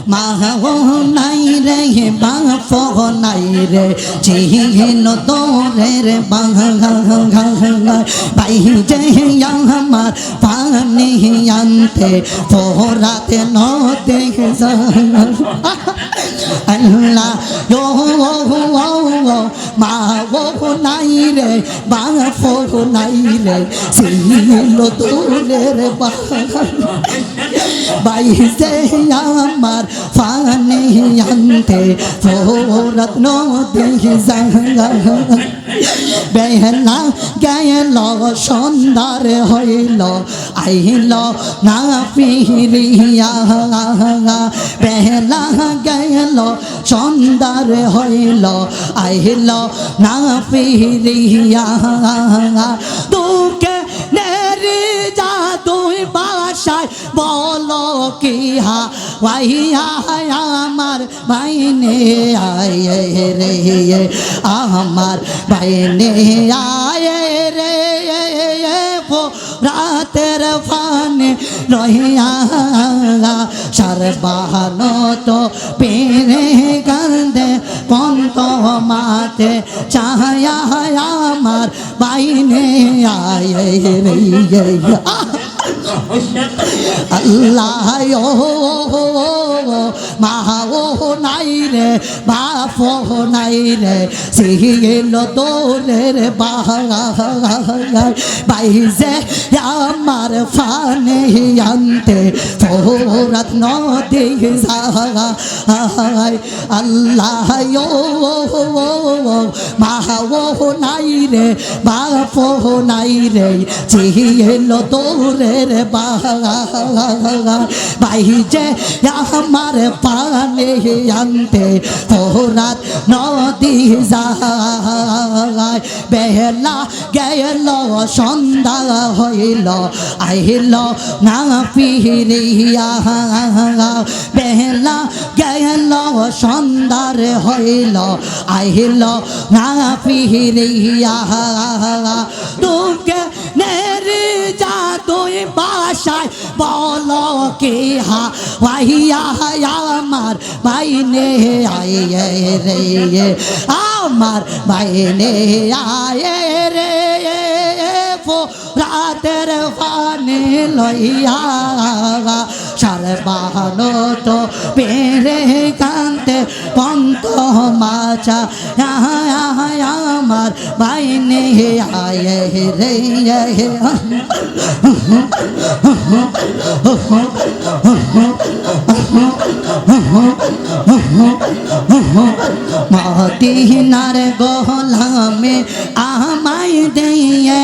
মা নাই রে বাপ নাই রে চিহ্ন তোরের ভাই যে আমার পানি আনতে ফোরাতে নদে আল্লাহ মা নাই রে বাপ নাই রে চিহ্ন তোরের ভাই যে আমার পানি আনতে ফোরাত নদে বেলা গেল সন্ধ্যার হইল আইল না ফিরিয়া বেলা গেল সন্ধ্যার হইল আইল না ফিরিয়া তোকে নেরি যা তুই বাসায় বলো কি হা ভাইয়া আমার বাইনে আয়ে রে আমার বাইনে আয়ে রে রাতের ফানে রহিয়া সর্বানো তো পেরে কান্দে পন্ত মাতে চাহায়া আমার বাইনে আয়ে রে আল্লাহ মা নাই রে বাপ নাই রে সিল তোরের বাইজে আমার ফানে আনতে ফোরাত নদী আল্লাহ মা নাই রে বাপ নাই রে সিল তোরের বাইজে আমার পানে আনতে ফোরাত নদী যায় বেলা গেল সন্ধ্যা হইল আইল না ফিরিয়া বেলা গেল সন্ধ্যার হইল আইল না ফিরিয়া তোকে নেরি যা তুই বাসায় বলো কি হা ভাইয়া আমার বাইনে আয়ে রে আমার বাইনে আয়ে রে রাতের ফানে লইয়া সর্বানো তো পেরে কান্তে পন্ত মাছা আমার বাইনে আয়ে রে মদিনার গোলামে আমায় দিয়ে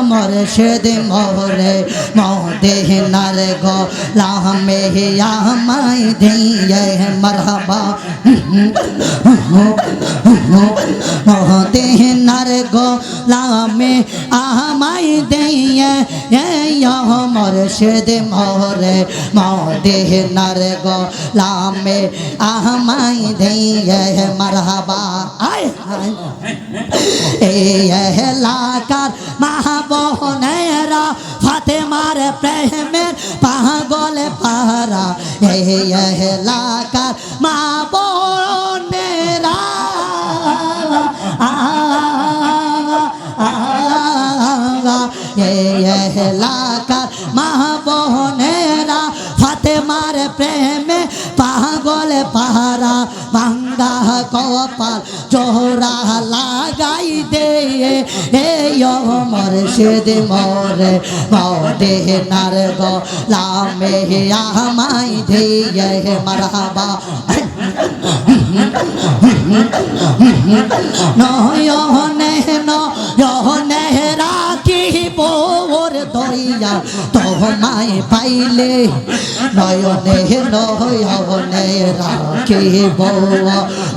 মুর্শিদ মোরে মদিনার গোলামে আমায় দিয়ে মারহাবা মদিনার গোলামে আমায় দিয়ে মুর্শিদ মোরে মদিনার গোলামে আমায় দিয়ে মারহাবা এই এলাকার মা বোনেরা ফাতেমার প্রেমের পাগল পারা এই এলাকার মা বোনেরা এই এলাকার মা বোনেরা ফাতেমার প্রেমে পাগল পারা ভাঙ্গা কপাল জোড়া লাগাই দে মুর্শিদ মোরে মদিনার গোলামে আমায় দিয়ে মারহাবা নয়নে নয়নে রাখিব দইয়া তোমায় পাইলে নয়নে নয়নে রাখিব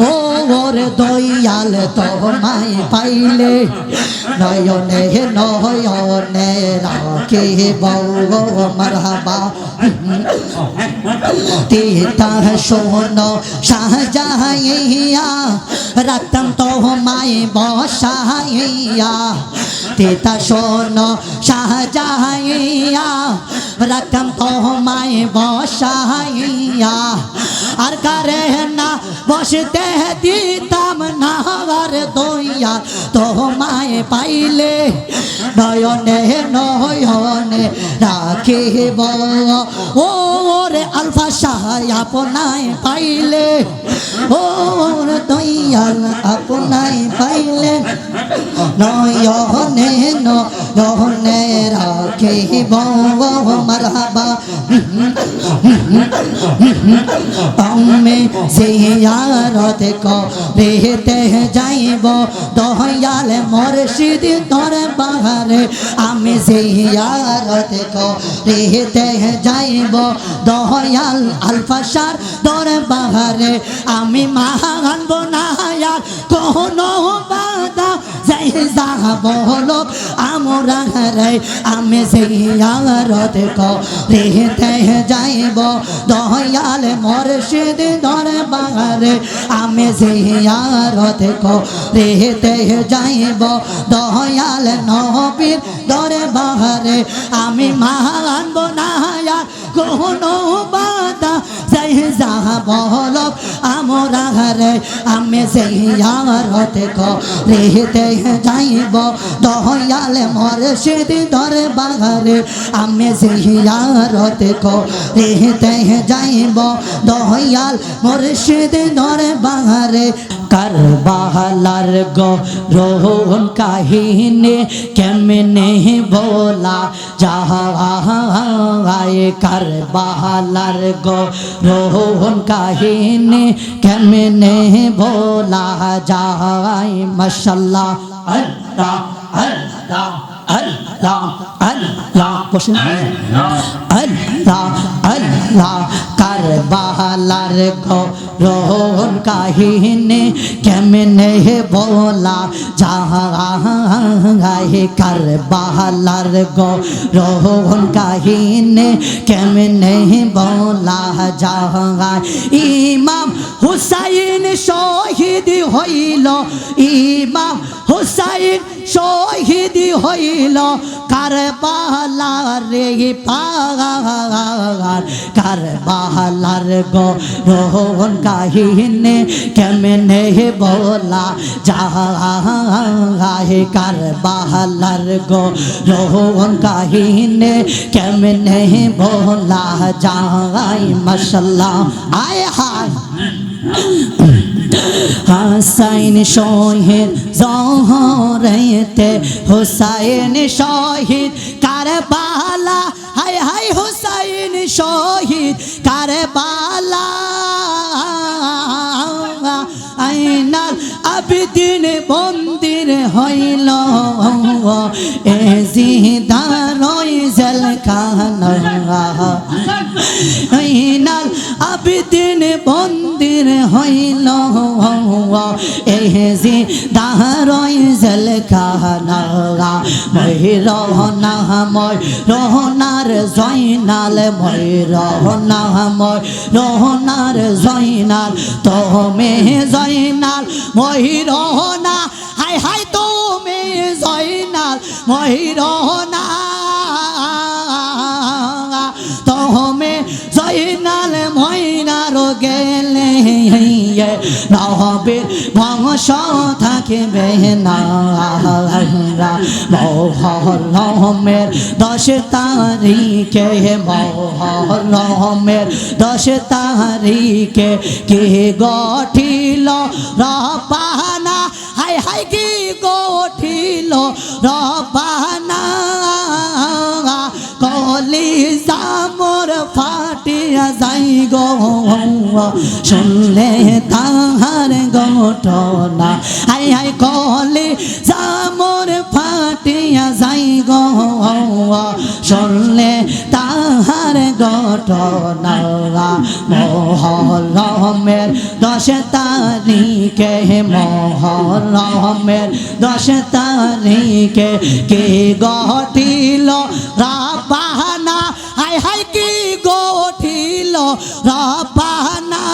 ও ওর দয়াল তোমায় পাইলে নয়নে নয়নে রাখে বউ মারহাবা তিতা শোনো শাহজাহাইয়া রাতম তোমায় বসাইয়া তিতা শোনো শাহজাহাইয়া রাতম তোমায় বসাইয়া আর কারে না বসতে দিতাম না আর দইয়া তোমায় পাইলে নয়নে নয়নে রাখিব ওরে আলফা শাহ আপনায় পাইলে ওর দয়াল আপনায় পাইলে নয়নে নয়নে রাখিব মারহাবা আমি জিয়ারত করিতে যাইব দয়াল মুর্শিদ দরবারে আমি জিয়ারত করিতে যাইব দয়াল আলফাসার দরবারে আমি মানব না কোনো বাধা যাই যাব লোক আমরা রে আমি জিয়ারত করিতে যাইব দয়াল মুর্শিদ দরবারে আমি জিয়ারত করিতে যাইব দয়াল নবীর দরবারে আমি মানব না কোনো বাধা যাই যাব লোক আমরা রে আমি জিয়ারত করিতে যাইব দয়াল মুর্শিদ দরবারে আমি জিয়ারত করিতে যাইব দয়াল মুর্শিদ দরবারে কারবালার গরুন কাহিনী কেমনে বলা যায় কারবালার গরুন কাহিনী কেমনে বলা যায় মাশাআল্লাহ আল্লাহ আল্লাহ আল্লাহ আল্লাহ বসেন আল্লাহ আল্লাহ কারবালার গরুন কাহিনী কেমনে বলা যায় কারবালার গরুন কাহিনী কেমনে বলা যায় ইমাম হুসাইন শহীদ হইল ইমাম হুসাইন শহীদ হইল কারবালার পাহাড় কারবালার গরুন কাহিনী কেমনে বলা যায় কারবালার গরুন কাহিনী কেমনে বলা যায় মাশাআল্লাহ আয় হায় হাসাইন শহীদ জহরেতে হুসাইন শহীদ কারবালা হায় হায় হুসাইন শহীদ কারবালা আইনাল আবিদিন মন্দির হইল এ জিদারই জলখানা আইনাল আবিদিন মন্দির হইল এ জিদারই জলখানা মহিরহনা মহিরহনার জয়নাল মহিরহনা মহিরহনার জয়নাল তোমে জয়নাল মহিরহনা হায় হায় তুমি জয়নাল মহিরহনা তোমে জয়নাল মহিনার গেলে রহবের বংশ থাকবে না মহরমের 10 তারিখে মহরমের 10 তারিখে কে গঠিল রব্বানা হায় হায় কি গঠিল রব্বানা কলিজা মোর ফাটিয়া যাই গো শুনলে তাহার ঘটনা হাই হাই কলিজা মোর ফাটিয়া যাই গো শুনলে তাহার তাহার ঘটনা মহরমের 10 তারিখে মহরমের 10 তারিখে কে গঠিল রাব্বানা হায় হায় কি গঠিল রাব্বানা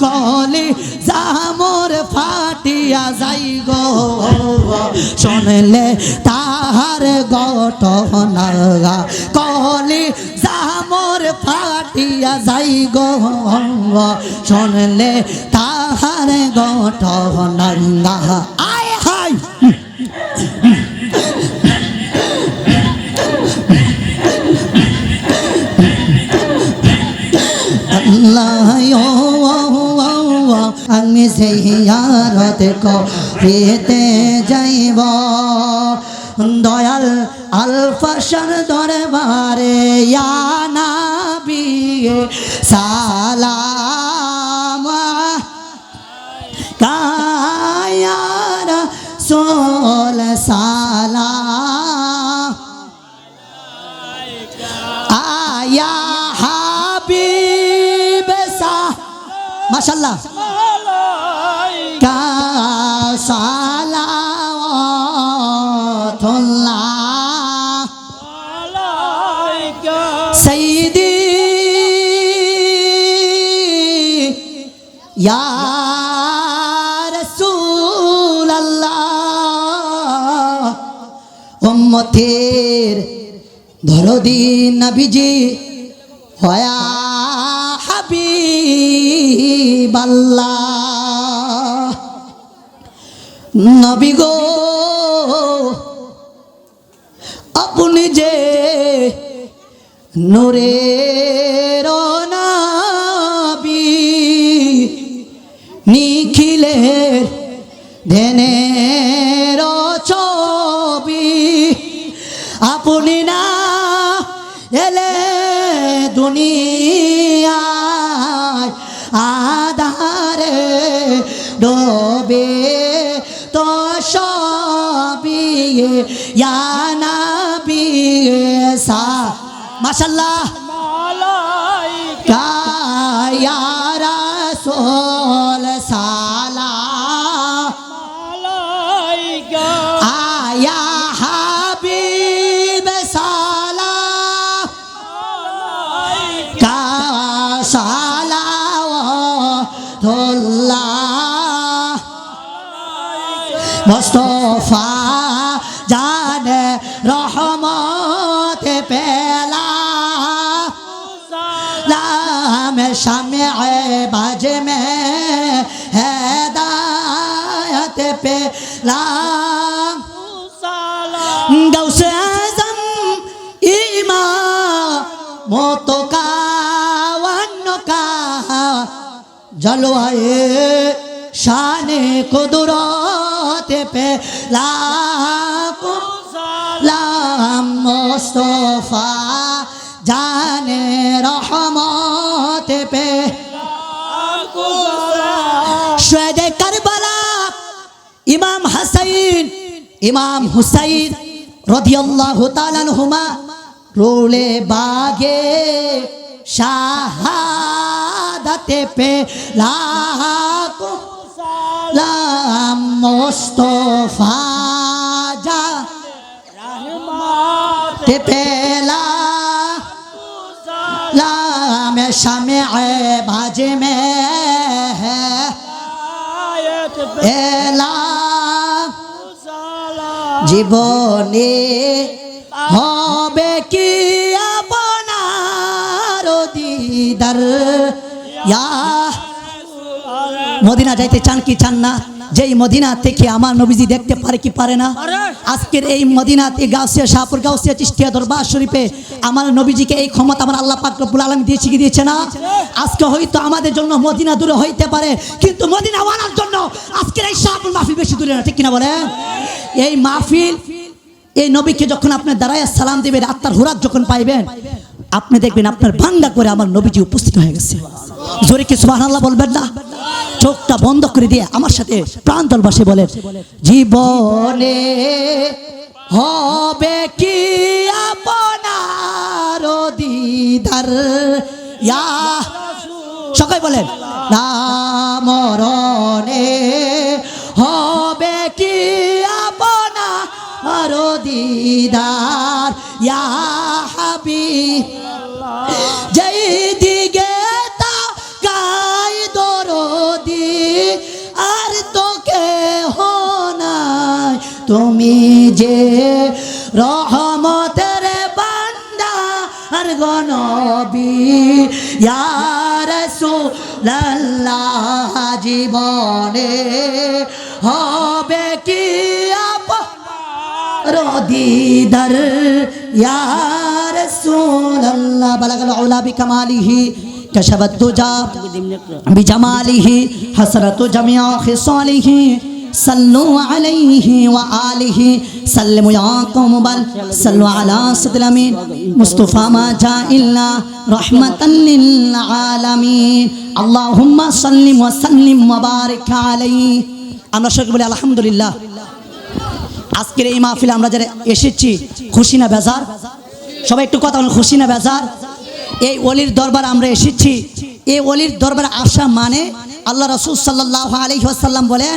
কলি জামর ফাটিয়া যাই গো শুনলে তাহার ঘটনা কলি জামর ফাটিয়া যাই গো শুনলে তাহার ঘটনা আয় হায় আমি জিয়ারত করিতে যাইব দয়াল আল ফশর দরবারে ইয়া নবী সালাম কায়া রাসূল সালাম আয়া হাবিব সা মাশাআল্লাহ কা সালাওয়াতুল্লাহ আলাইকা সাইয়্যিদি ইয়া রাসূলুল্লাহ উম্মতের দরদি নবীজি হয়া হাবিবাল্লাহ নবী গো আপনি যে নূরের নবী নিখিলের ধ্যানের ছবি আপনি না এলে দুনিয়ায় আধারে ডোবে তো সবই ইয়া নবী সা মাশাআল্লাহ মালাইকা ইয়া রাসূল সালাম মালাইকা আয়া হাবিব সালাম মালাইকা সালাওয়াতুল্লাহ মুস্তাফা জানে রহমত পেলা সালাম শামে বাজ মে হেদায়ত পেলা সালাম গৌসে আজম ইমাম তো কাওয়ান্নকা জলওয়ায়ে শানে কুদরত पे लाखों सलाम मुस्तफा जाने रहमत पे लाखों सलाम शहीद करबला इमाम हसैन इमाम हुसैन रदियल्लाहु ताला अन्हुमा रोले बागे शहादत पे लाखों सलाम मुस्तफा जा रहमत पे लाम शामे बाज में है एला জীবনে হবে কি আপনার দিদার ইয়া মদিনা যাইতে চান কি চান না যেই মদিনা থেকে আমার নবীজি দেখতে পারে কি পারে না আজকের এই মদিনাতে গাউসিয়া শাহপুর গাউসিয়া চিশতিয়া দরবার শরীফে আমার নবীজিকে এই ক্ষমতা আমার আল্লাহ পাক রব্বুল আলামিন দিয়েছে কি দিয়েছে না আজকে হয়তো আমাদের জন্য মদিনা দূরে হইতে পারে কিন্তু মদিনা ওয়ালার জন্য আজকের এই শাহপুর মাহফিল বেশি দূরে না ঠিক কিনা বলেন এই মাহফিল এই নবীকে যখন আপনি দাঁড়ায় সালাম দিবেন আত্মার হুরাক যখন পাইবেন আপনি দেখবেন আপনার ভাঙ্গা করে আমার নবীজি উপস্থিত হয়ে গেছে জোরে কি সুবহানাল্লাহ বলবেন না চোখটা বন্ধ করে দিয়ে আমার সাথে প্রান্তর ভাষায় বলেন জীবনে হবে কি আপনার দিদার ইয়া সবাই বলেন না মরণে হবে কি আপনার দিদার ইয়া হাবিব যেই দিকে তাকাই দরদি আর তোকে নাই তুমি যে রহমতের বান্দা আর গনবী ইয়া রাসূলুল্লাহ জীবনে হবে কি আপনার দিদার ইয়া রাসূলুল্লাহ বালাগাল উলা বিকামালিহি কাশাবাত দুজা বিজামালিহি হাসরাতু জামিআ খিসালিহি সাল্লু আলাইহি ওয়া আলিহি সাল্লিমু ইয়া কওমাল সাল্লু আলা সাইয়্যিদিল আমিন মুস্তাফা মা জা ইল্লা রাহমাতান লিল আলামিন আল্লাহুম্মা সাল্লিম ওয়া সাল্লিম ওয়া বারিক আলাইহি। আমরা সকলে বলি আলহামদুলিল্লাহ। আজকের এই মাহফিলে আমরা যারা এসেছি খুশি না বেজার? সবাই একটু কথা বলুন, খুশি না বেজার? এই ওলির দরবার আমরা এসেছি, এই ওলির দরবারে আসা মানে আল্লাহ রাসূল সাল্লাল্লাহু আলাইহি ওয়াসাল্লাম বলেন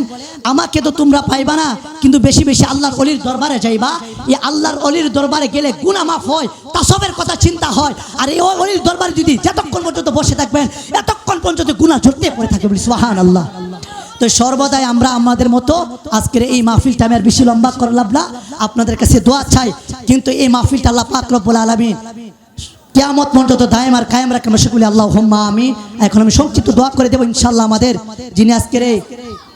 আমাকে তো তোমরা পাইবা না, কিন্তু বেশি বেশি আল্লাহর ওলির দরবারে যাইবা। এই আল্লাহর ওলির দরবারে গেলে গুনাহ মাফ হয়, তাসবের কথা চিন্তা হয়। আর এই ওলির দরবারে যদি যতক্ষণ পর্যন্ত বসে থাকবেন এতক্ষণ পর্যন্ত গুনাহ ঝরতে পড়ে থাকবে। বলি সুবহানাল্লাহ। তো সর্বদাই আমরা আমাদের মতো আজকের এই মাহফিলটা আমি আর বেশি লম্বা করলাম না, আপনাদের কাছে দোয়া চাই। কিন্তু এই মাহফিলটা আল্লাহ পাক রব্বুল আলামিন কিয়ামত পর্যন্ত দায়েম আর কায়েম রাখেন সকলে আল্লাহুম্মা আমিন। এখন আমি সংক্ষিপ্ত দোয়া করে দেব ইনশাআল্লাহ। আমাদের যিনি আজকের এই